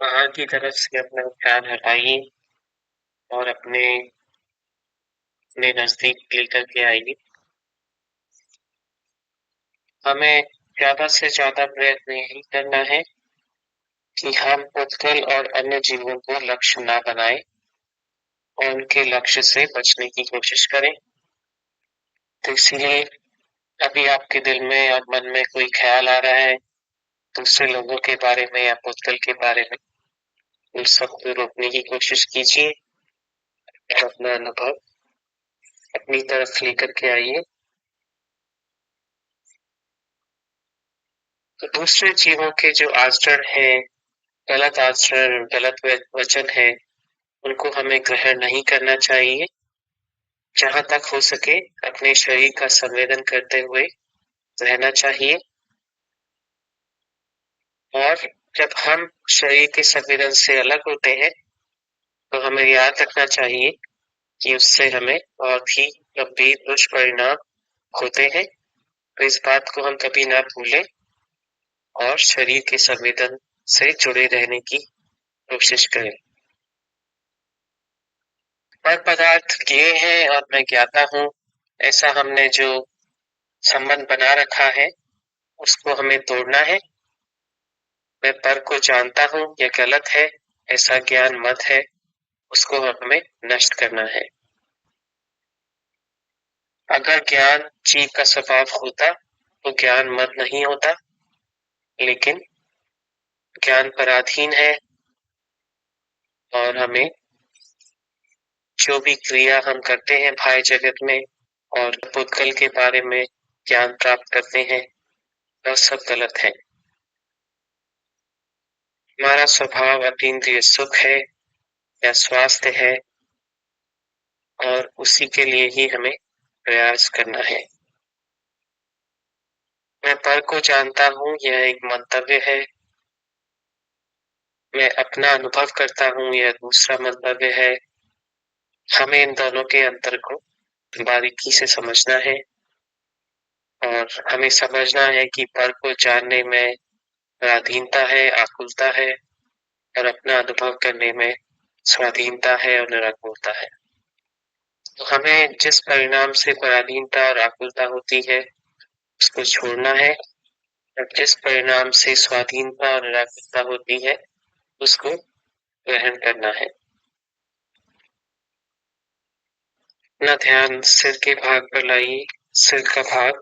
बाहर की तरफ से अपना ध्यान हटाइए और अपने नजदीक लेकर के आइए। हमें ज्यादा से ज्यादा प्रयत्न यही करना है कि हम उत्कल और अन्य जीवों को लक्ष्य ना बनाएं और उनके लक्ष्य से बचने की कोशिश करें। तो इसलिए अभी आपके दिल में और मन में कोई ख्याल आ रहा है दूसरे लोगों के बारे में या उत्कल के बारे में, उन सबको रोकने की कोशिश कीजिए और अपना अनुभव अपनी तरफ लेकर के आइए। तो दूसरे जीवों के जो आचरण है, गलत आचरण, गलत वचन है, उनको हमें ग्रहण नहीं करना चाहिए। जहां तक हो सके अपने शरीर का संवेदन करते हुए रहना चाहिए। और जब हम शरीर के संवेदन से अलग होते हैं तो हमें याद रखना चाहिए कि उससे हमें बहुत ही गंभीर दुष्परिणाम होते हैं। तो इस बात को हम कभी ना भूलें और शरीर के संवेदन से जुड़े रहने की कोशिश करें। पर पदार्थ ज्ञेय है और मैं ज्ञाता हूँ, ऐसा हमने जो संबंध बना रखा है उसको हमें तोड़ना है। मैं पर को जानता हूँ यह गलत है, ऐसा ज्ञान मत है, उसको हमें नष्ट करना है। अगर ज्ञान जीव का स्वभाव होता तो ज्ञान मत नहीं होता, लेकिन ज्ञान पराधीन है और हमें जो भी क्रिया हम करते हैं बाह्य जगत में और भूतकाल के बारे में ज्ञान प्राप्त करते हैं, वह सब गलत है। हमारा स्वभाव अतीन्द्रिय सुख है या स्वास्थ्य है और उसी के लिए ही हमें प्रयास करना है। मैं पर को जानता हूँ यह एक मंतव्य है, मैं अपना अनुभव करता हूँ यह दूसरा मंतव्य है। हमें इन दोनों के अंतर को बारीकी से समझना है और हमें समझना है कि पर को जानने में पराधीनता है, आकुलता है, और अपना अनुभव करने में स्वाधीनता है और निराकुलता है। तो हमें जिस परिणाम से पराधीनता और आकुलता होती है उसको छोड़ना है और जिस परिणाम से स्वाधीनता और निराकुलता होती है उसको ग्रहण करना है। अपना ध्यान सिर के भाग पर लाइए। सिर का भाग,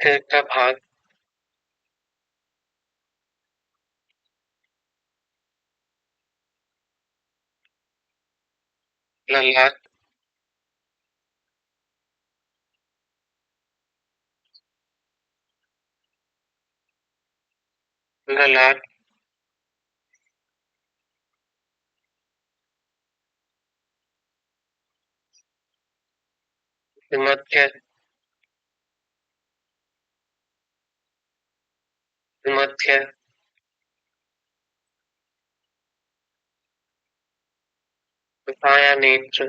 सिर का भाग, ललाट, ललाट, मध्य, मध्य, दायां नेत्र,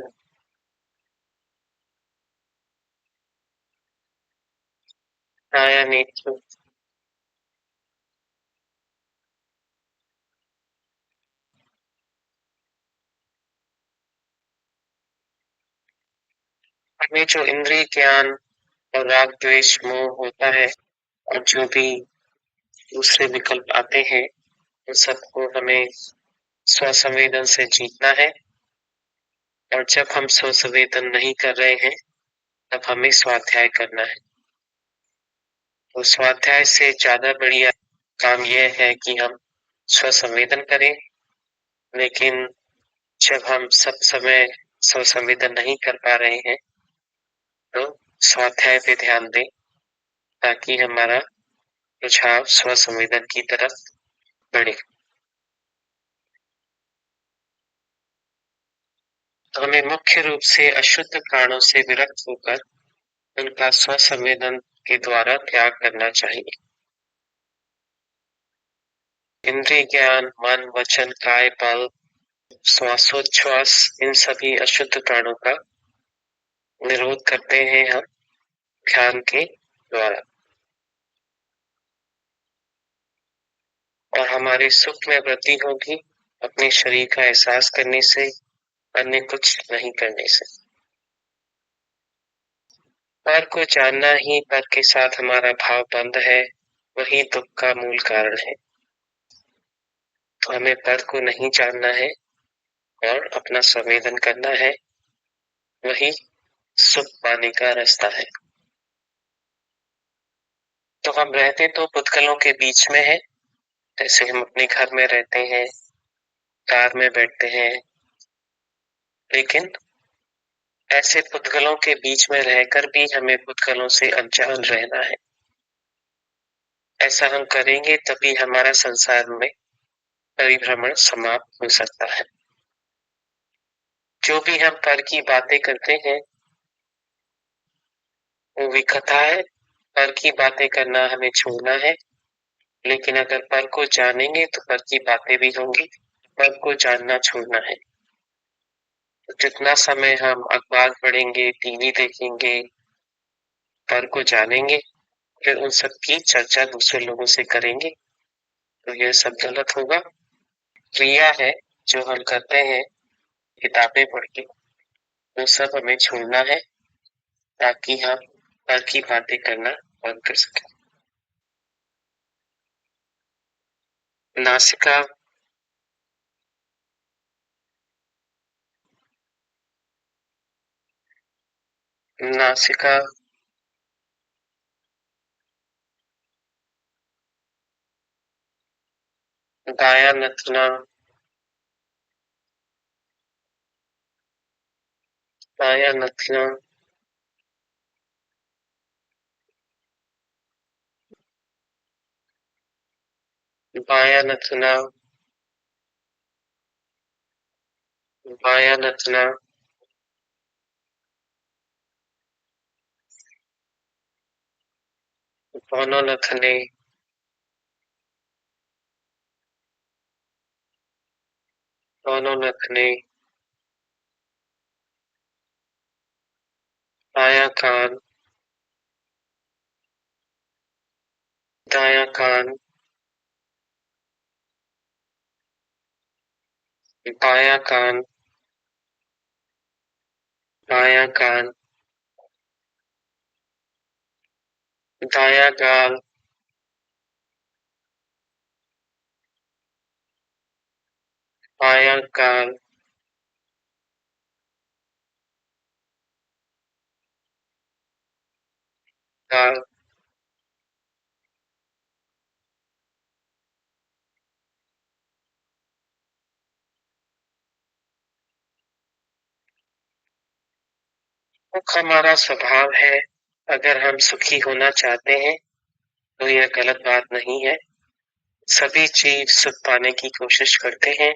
दायां नेत्र, हमें जो इंद्रिय ज्ञान और राग द्वेष मोह होता है और जो भी दूसरे विकल्प आते हैं उन सबको हमें स्वसंवेदन से जीतना है। और जब हम स्वसंवेदन नहीं कर रहे हैं तब हमें स्वाध्याय करना है। तो स्वाध्याय से ज्यादा बढ़िया काम यह है कि हम स्वसंवेदन करें, लेकिन जब हम सब समय स्वसंवेदन नहीं कर पा रहे हैं तो स्वाध्याय पे ध्यान दें ताकि हमारा रुझाव स्वसंवेदन की तरफ बढ़े। तो हमें मुख्य रूप से अशुद्ध प्राणों से विरक्त होकर उनका स्वसंवेदन के द्वारा त्याग करना चाहिए। इंद्रिय ज्ञान, मन, वचन, काय, बल, श्वासोच्छ्वास, इन सभी अशुद्ध प्राणों का निरोध करते हैं हम ध्यान के द्वारा, और हमारे सुख में वृद्धि होगी अपने शरीर का एहसास करने से, अन्य कुछ नहीं करने से। पर को जानना ही पर के साथ हमारा भाव बंद है, वही दुख का मूल कारण है। तो हमें पर को नहीं जानना है और अपना संवेदन करना है, वही सुख पाने का रास्ता है। तो हम रहते तो पुद्गलों के बीच में है, जैसे हम अपने घर में रहते हैं, कार में बैठते हैं, लेकिन ऐसे पुद्गलों के बीच में रहकर भी हमें पुद्गलों से अनजान रहना है। ऐसा हम करेंगे तभी हमारा संसार में परिभ्रमण समाप्त हो सकता है। जो भी हम पर की बातें करते हैं वो विकथा है। पर की बातें करना हमें छोड़ना है, लेकिन अगर पर को जानेंगे तो पर की बातें भी होंगी। पर को जानना छोड़ना है। तो जितना समय हम अखबार पढ़ेंगे, टीवी देखेंगे, पर को जानेंगे, फिर उन सब की चर्चा दूसरे लोगों से करेंगे, तो यह सब गलत होगा। क्रिया है जो हम करते हैं किताबें पढ़ के, वो सब हमें छोड़ना है, ताकि हम पर की बातें करना बंद कर सकें। नासिका नासिका दाया नथना, बाया नथना, बाया नथना, बाया नथना, दोनों नथने, दोनों नथने, बाया कान, दाया कान, बाया कान, बाया कान, दाया गाल, बाया गाल, गाल, सुख हमारा स्वभाव है। अगर हम सुखी होना चाहते हैं तो यह गलत बात नहीं है। सभी जीव सुख पाने की कोशिश करते हैं,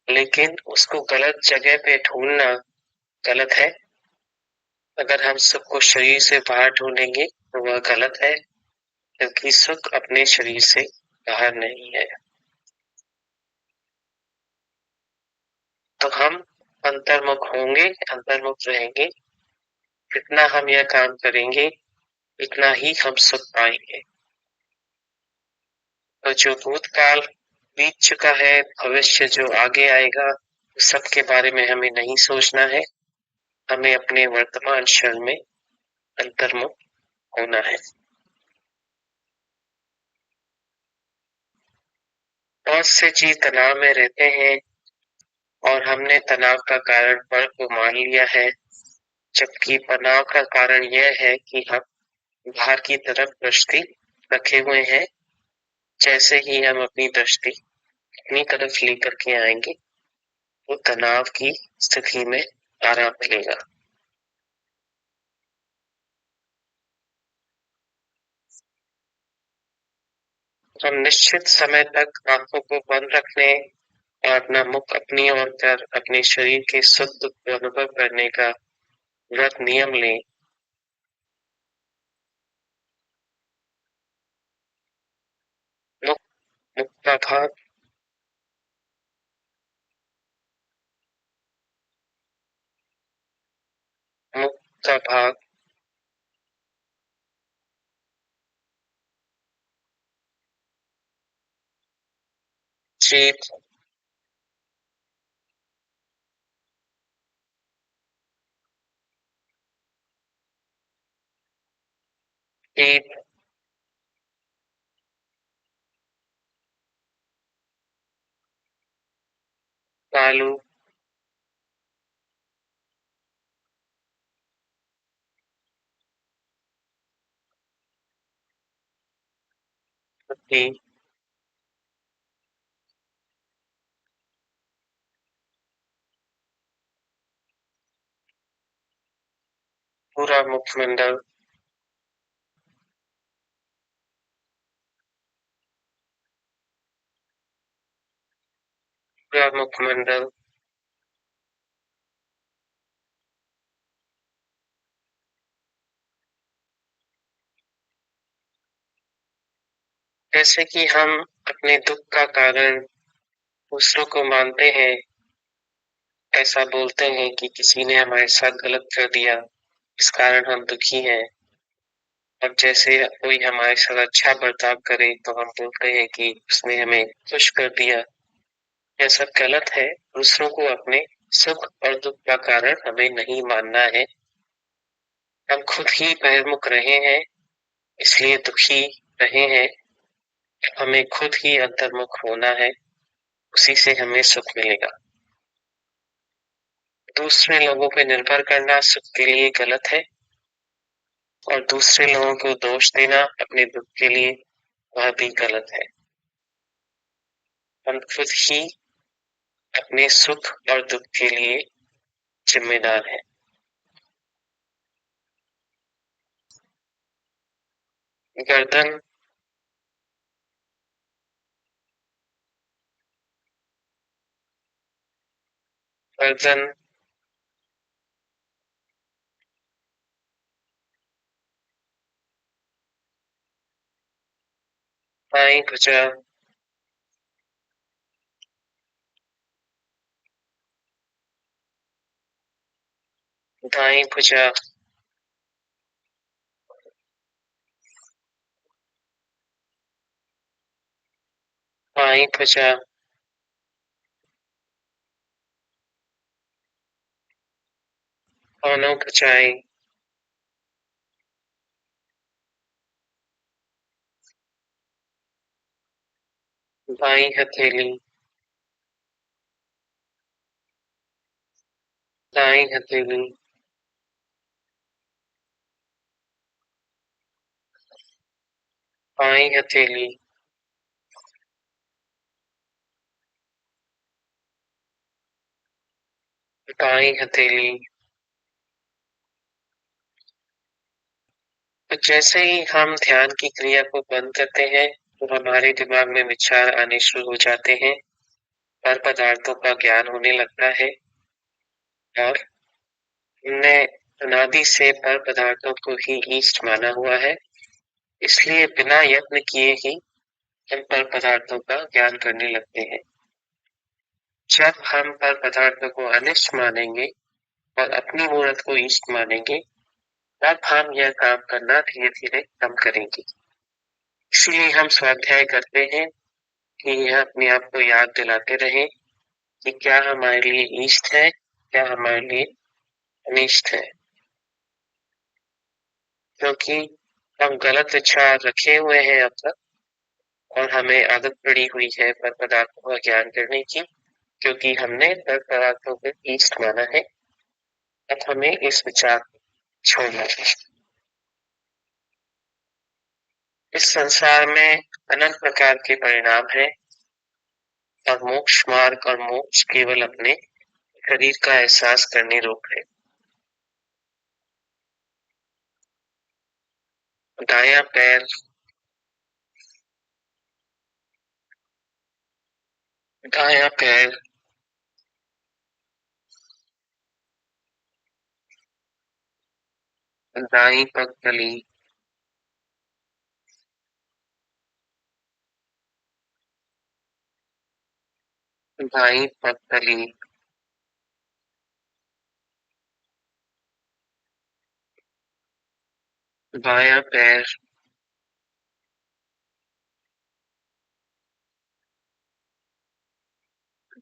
लेकिन उसको गलत जगह पे ढूंढना गलत है। अगर हम सुख को शरीर से बाहर ढूंढेंगे तो वह गलत है, क्योंकि सुख अपने शरीर से बाहर नहीं है। तो हम अंतर्मुख होंगे, अंतर्मुख रहेंगे। जितना हम यह काम करेंगे उतना ही हम सुख पाएंगे। तो जो भूतकाल बीत चुका है, भविष्य जो आगे आएगा, सबके बारे में हमें नहीं सोचना है। हमें अपने वर्तमान क्षण में अंतर्मुख होना है। बहुत से जीव तनाव में रहते हैं और हमने तनाव का कारण पर को मान लिया है, जबकि तनाव का कारण यह है कि हम बाहर की तरफ दृष्टि रखे हुए हैं। जैसे ही हम अपनी दृष्टि अपनी तरफ लेकर के आएंगे तो तनाव की स्थिति में आराम मिलेगा। हम निश्चित समय तक आंखों को बंद रखने और अपना मुख अपनी ओर कर अपने शरीर के सुख दुख को अनुभव करने का व्रत नियम लें। मुख मुख का भाव, मुख का भाग, जीभ, जीभ, तालू, बुद्धि, पूरा मुखमंडल, पूरा मुखमंडल, जैसे कि हम अपने दुख का कारण दूसरों को मानते हैं, ऐसा बोलते हैं कि किसी ने हमारे साथ गलत कर दिया, इस कारण हम दुखी हैं। और जैसे कोई हमारे साथ अच्छा बर्ताव करे तो हम बोलते हैं कि उसने हमें खुश कर दिया। यह सब गलत है। दूसरों को अपने सुख और दुख का कारण हमें नहीं मानना है। हम खुद ही बहिर्मुख रहे हैं, इसलिए दुखी रहे हैं। हमें खुद ही अंतर्मुख होना है, उसी से हमें सुख मिलेगा। दूसरे लोगों पर निर्भर करना सुख के लिए गलत है, और दूसरे लोगों को दोष देना अपने दुख के लिए वह भी गलत है। हम खुद ही अपने सुख और दुख के लिए जिम्मेदार हैं। गर्दन, गर्दन, बाईं भुजा, दाईं भुजा, बाईं भुजा, दोनों भुजाएं, बाईं हथेली, दाईं हथेली, बाईं हथेली, दाईं हथेली। तो जैसे ही हम ध्यान की क्रिया को बंद करते हैं तो हमारे दिमाग में विचार आने शुरू हो जाते हैं, पर पदार्थों का ज्ञान होने लगता है, और हमने अनादि से पर पदार्थों को ही ईष्ट माना हुआ है। इसलिए बिना यत्न किए ही हम पर पदार्थों का ज्ञान करने लगते हैं। जब हम पर पदार्थों को अनिष्ट मानेंगे और अपनी मूर्त को इष्ट मानेंगे, तब हम यह काम करना धीरे धीरे कम करेंगे। इसीलिए हम स्वाध्याय करते हैं कि यह अपने आप को याद दिलाते रहे कि क्या हमारे लिए इष्ट है, क्या हमारे लिए अनिष्ट है। क्योंकि हम गलत विचार रखे हुए हैं अब तक, और हमें आदत पड़ी हुई है पर पदार्थों का ज्ञान करने की, क्योंकि हमने पर पदार्थों को इष्ट माना है। अब हमें इस विचार को छोड़ना है। इस संसार में अनंत प्रकार के परिणाम हैं, और मोक्ष मार्ग और मोक्ष केवल अपने शरीर का एहसास करने रोक है। दायां पैर, दायां पैर, दाईं पगतली, दाईं पगतली, बायां पैर,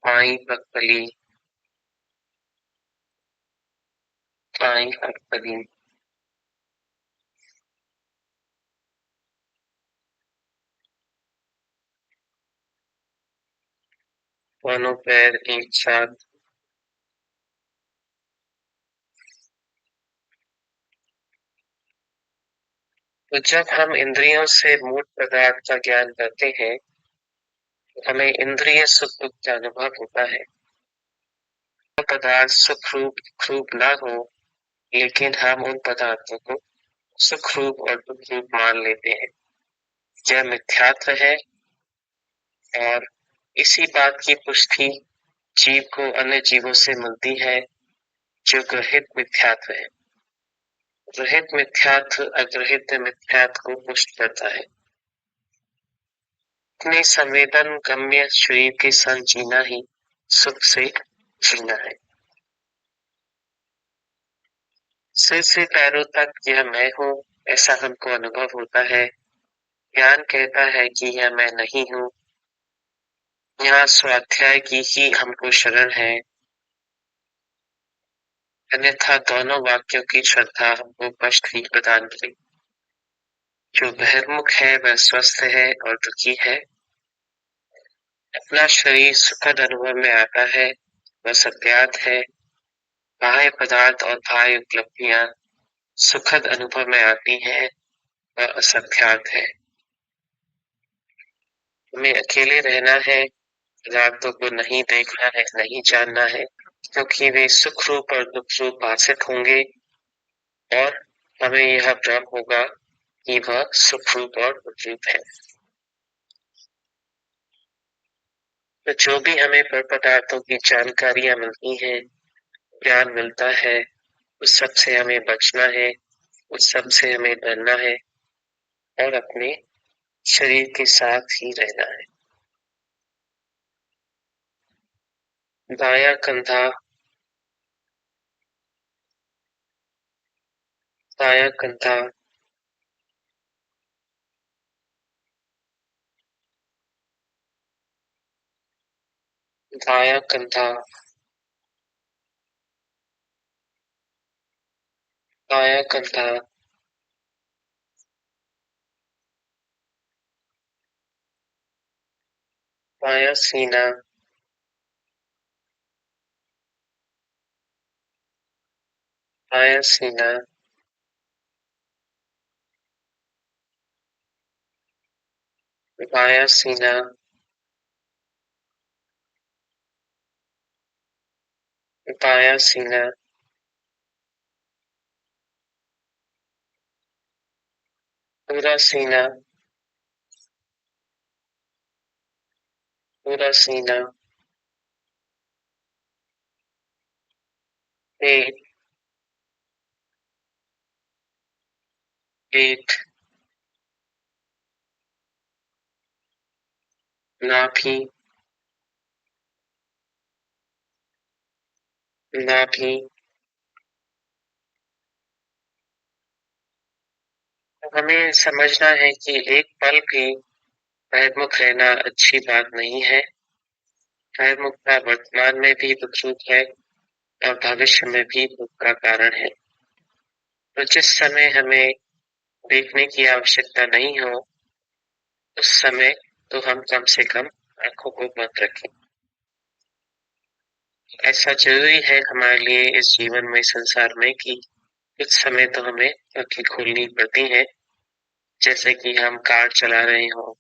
बाईं पगपली, बाईं पगपली, दोनों पैर एक साथ, तो जब हम इंद्रियों से मूल पदार्थ का ज्ञान करते हैं तो हमें इंद्रिय सुख दुख का अनुभव होता है। पदार्थ सुख रूप रूप ना हो, लेकिन हम उन पदार्थों को सुख रूप और दुख रूप मान लेते हैं। यह मिथ्यात्व है और इसी बात की पुष्टि जीव को अन्य जीवों से मिलती है जो ग्रहित मिथ्यात्व है। ग्रहित मिथ्यात्व अग्रहित मिथ्यात्व को पुष्ट करता है। अपने संवेदन गम्य शरीर के संग जीना ही सुख से जीना है। सिर से पैरों तक यह मैं हूँ ऐसा हमको अनुभव होता है। ज्ञान कहता है कि यह मैं नहीं हूँ। यहाँ स्वाध्याय की ही हमको शरण है, अन्यथा दोनों वाक्यों की श्रद्धा हमको कष्ट ही प्रदान करेगी। जो बहिर्मुख है वह स्वस्थ है और दुखी है। अपना शरीर सुखद अनुभव में आता है वह सत्यात है। बाह्य पदार्थ और बाह्य उपलब्धियां सुखद अनुभव में आती हैं वह असत्यात है। हमें अकेले रहना है, पदार्थों को नहीं देखना है, नहीं जानना है, क्योंकि वे सुख रूप और दुख रूप भाषित होंगे और हमें यह भ्रम होगा कि वह सुख रूप और दुख रूप है। तो जो भी हमें पर पदार्थों की जानकारियां मिलती हैं, ज्ञान मिलता है, उस सब से हमें बचना है, उस सब से हमें डरना है और अपने शरीर के साथ ही रहना है। दायां कंधा, दायां कंधा, दायां कंधा, दायां कंधा, बायां सीना, बायां सीना, बायां सीना, बायां सीना, पूरा सीना, पूरा सीना, पेट, पेट, नाभि, नाभि। हमें समझना है कि एक पल भी भयमुख रहना अच्छी बात नहीं है। भयमुखता वर्तमान में भी दुख रूप है और भविष्य में भी दुख का कारण है। तो जिस समय हमें देखने की आवश्यकता नहीं हो उस समय तो हम कम से कम आंखों को बंद रखें। ऐसा जरूरी है हमारे लिए इस जीवन में, संसार में, कि कुछ समय तो हमें आंखें खोलनी पड़ती है। जैसे कि हम कार चला रहे हो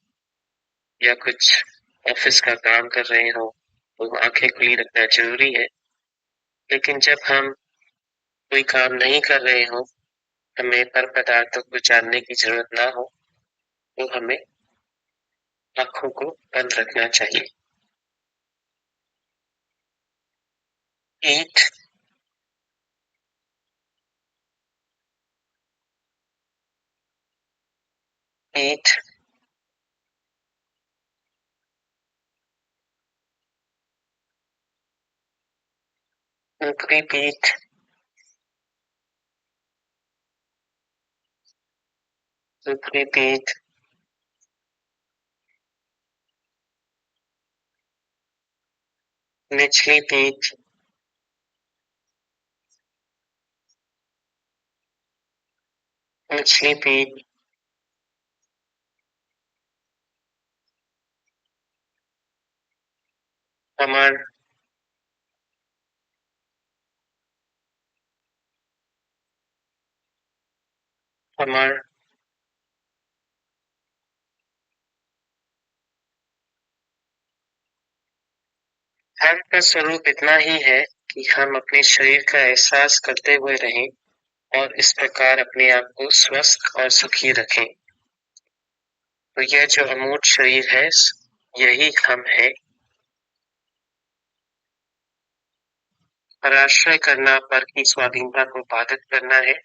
या कुछ ऑफिस का काम कर रहे हो तो आंखें खुली रखना जरूरी है। लेकिन जब हम कोई काम नहीं कर रहे हो, हमें पर पदार्थों को जानने की जरूरत ना हो, तो हमें आंखों को बंद रखना चाहिए। पीठ, पीठ, ऊपरी पीठ, ऊपरी पीठ, निचली पीठ, निचली पीठ, कमर, कमर, ध्यान का स्वरूप इतना ही है कि हम अपने शरीर का एहसास करते हुए रहें और इस प्रकार अपने आप को स्वस्थ और सुखी रखें। तो यह जो अमूर्त शरीर है, यही हम है। पराश्रय करना पर की स्वाधीनता को बाधित करना है,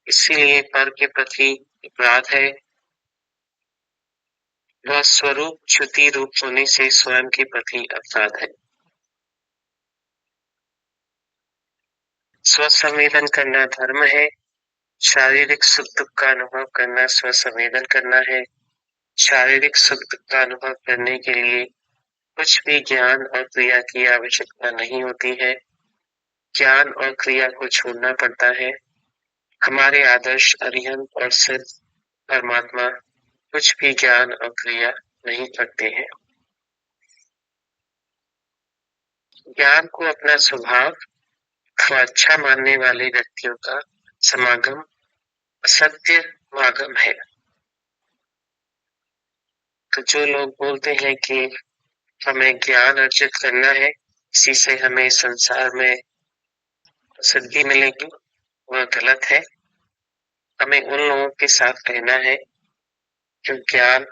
इसीलिए पर के प्रति अपराध है। वह स्वरूप च्युति रूप होने से स्वयं के प्रति अपराध है। स्वसंवेदन करना धर्म है। शारीरिक सुख दुख का अनुभव करना स्वसंवेदन करना है। शारीरिक सुख दुख का अनुभव करने के लिए कुछ भी ज्ञान और क्रिया की आवश्यकता नहीं होती है। ज्ञान और क्रिया को छोड़ना पड़ता है। हमारे आदर्श अरिहंत और सिद्ध परमात्मा कुछ भी ज्ञान और क्रिया नहीं करते हैं। ज्ञान को अपना स्वभाव अथवा अच्छा मानने वाले व्यक्तियों का समागम असत्य मागम है। तो जो लोग बोलते हैं कि हमें ज्ञान अर्जित करना है, इसी से हमें संसार में प्रसिद्धि मिलेगी, वह गलत है। हमें उन लोगों के साथ रहना है जो ज्ञान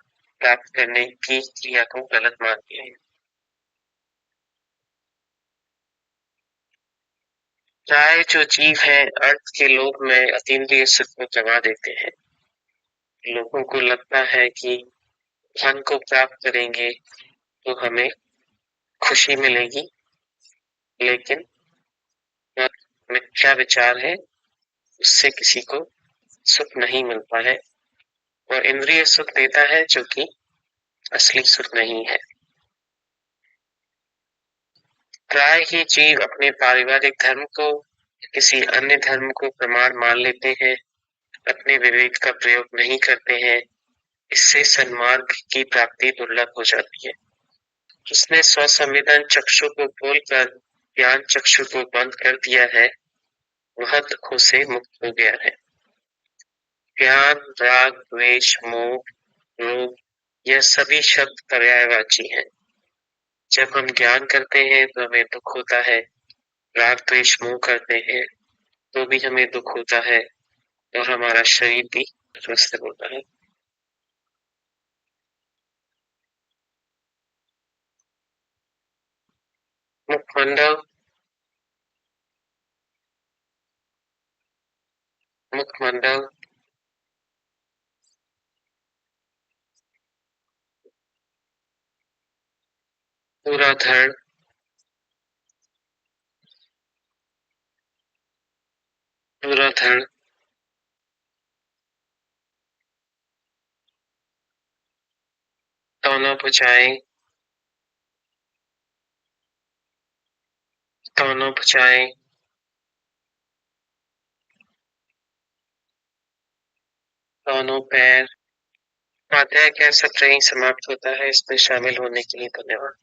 प्राप्त करने की क्रिया को गलत मानते हैं। प्राय जो जीव है अर्थ के लोभ में अतीन्द्रिय सुख को गवा देते हैं। लोगों को लगता है कि धन को प्राप्त करेंगे तो हमें खुशी मिलेगी, लेकिन यह मिथ्या विचार है। उससे किसी को सुख नहीं मिलता है। वह इंद्रिय सुख देता है जो कि असली सुख नहीं है। प्राय ही जीव अपने पारिवारिक धर्म को किसी अन्य धर्म को प्रमाण मान लेते हैं, अपने विवेक का प्रयोग नहीं करते हैं। इससे सन्मार्ग की प्राप्ति दुर्लभ हो जाती है। जिसने स्वसंवेदन चक्षु को खोलकर ज्ञान चक्षु को बंद कर दिया है, वह दुखों से मुक्त हो गया है। ज्ञान, राग, द्वेष, मोह, लोभ, यह सभी शब्द पर्यायवाची हैं। जब हम ज्ञान करते हैं तो हमें दुख होता है, राग द्वेष मोह करते हैं तो भी हमें दुख होता है और हमारा शरीर भी स्वस्थ होता है। मुखमंडल, मुखमंडल, पूरा धड़, पूरा धड़, दोनों भुजाएं, दोनों भुजाएं, दोनों पैर। स्वाध्याय का सत्र यहीं समाप्त होता है। इसमें शामिल होने के लिए धन्यवाद।